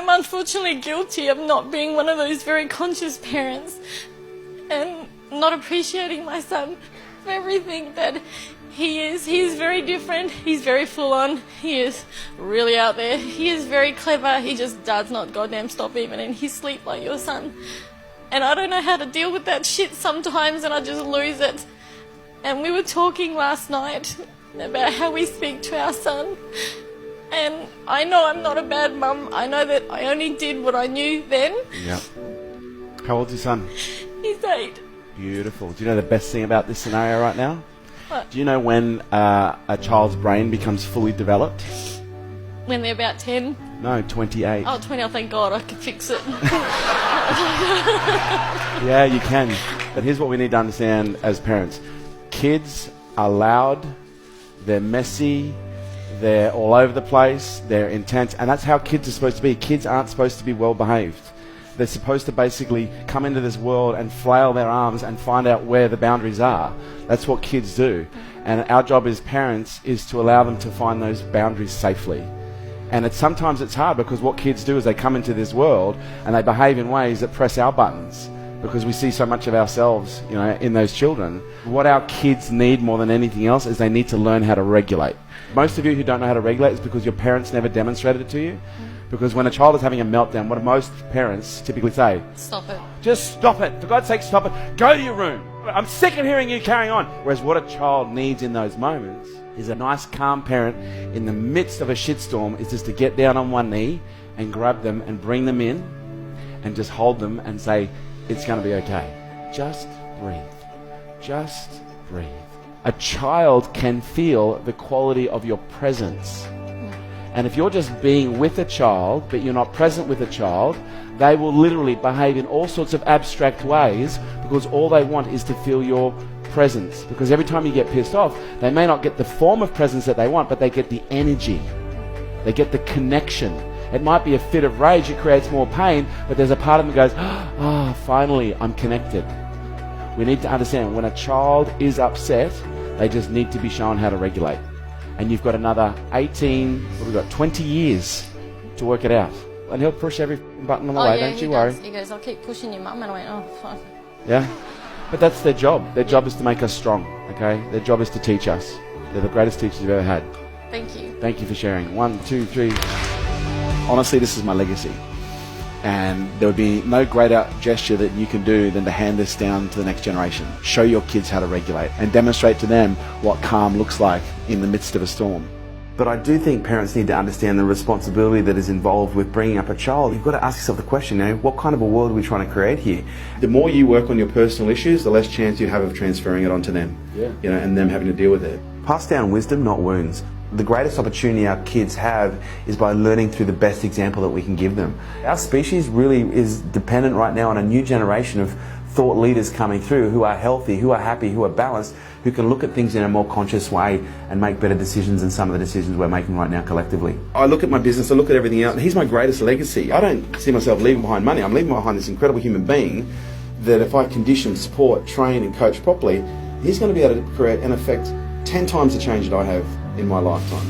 I'm unfortunately guilty of not being one of those very conscious parents and not appreciating my son for everything that he is. He is very different. He's very full on. He is really out there. He is very clever. He just does not goddamn stop even in his sleep like your son. And I don't know how to deal with that shit sometimes, and I just lose it. And we were talking last night about how we speak to our son. And I know I'm not a bad mum. I know that I only did what I knew then. Yeah. How old's your son? He's 8. Beautiful. Do you know the best thing about this scenario right now? What? Do you know when a child's brain becomes fully developed? When they're about 10? No, 28. Oh, 20, oh, thank God, I could fix it. Yeah, you can. But here's what we need to understand as parents. Kids are loud, they're messy, they're all over the place, they're intense, and that's how kids are supposed to be. Kids aren't supposed to be well behaved. They're supposed to basically come into this world and flail their arms and find out where the boundaries are. That's what kids do. And our job as parents is to allow them to find those boundaries safely. And sometimes it's hard because what kids do is they come into this world and they behave in ways that press our buttons because we see so much of ourselves, you know, in those children. What our kids need more than anything else is they need to learn how to regulate. Most of you who don't know how to regulate is because your parents never demonstrated it to you. Because when a child is having a meltdown, what do most parents typically say? Stop it. Just stop it. For God's sake, stop it. Go to your room. I'm sick of hearing you carrying on. Whereas what a child needs in those moments is a nice, calm parent in the midst of a shitstorm is just to get down on one knee and grab them and bring them in and just hold them and say, it's going to be okay. Just breathe. Just breathe. A child can feel the quality of your presence. And if you're just being with a child, but you're not present with a child, they will literally behave in all sorts of abstract ways because all they want is to feel your presence. Because every time you get pissed off, they may not get the form of presence that they want, but they get the energy. They get the connection. It might be a fit of rage, it creates more pain, but there's a part of them that goes, oh, finally, I'm connected. We need to understand when a child is upset, they just need to be shown how to regulate. And you've got another 20 years to work it out. And he'll push every button on the way, don't you worry. He goes, I'll keep pushing your mum. And I went, oh, fuck. Yeah? But that's their job. Their job is to make us strong, okay? Their job is to teach us. They're the greatest teachers you've ever had. Thank you. Thank you for sharing. 1, 2, 3. Honestly, this is my legacy. And there would be no greater gesture that you can do than to hand this down to the next generation. Show your kids how to regulate and demonstrate to them what calm looks like in the midst of a storm. But I do think parents need to understand the responsibility that is involved with bringing up a child. You've got to ask yourself the question, you know, what kind of a world are we trying to create here? The more you work on your personal issues, the less chance you have of transferring it onto them, you know, and them having to deal with it. Pass down wisdom, not wounds. The greatest opportunity our kids have is by learning through the best example that we can give them. Our species really is dependent right now on a new generation of thought leaders coming through who are healthy, who are happy, who are balanced, who can look at things in a more conscious way and make better decisions than some of the decisions we're making right now collectively. I look at my business, I look at everything else, and he's my greatest legacy. I don't see myself leaving behind money. I'm leaving behind this incredible human being that if I condition, support, train and coach properly, he's going to be able to create and affect 10 times the change that I have in my lifetime.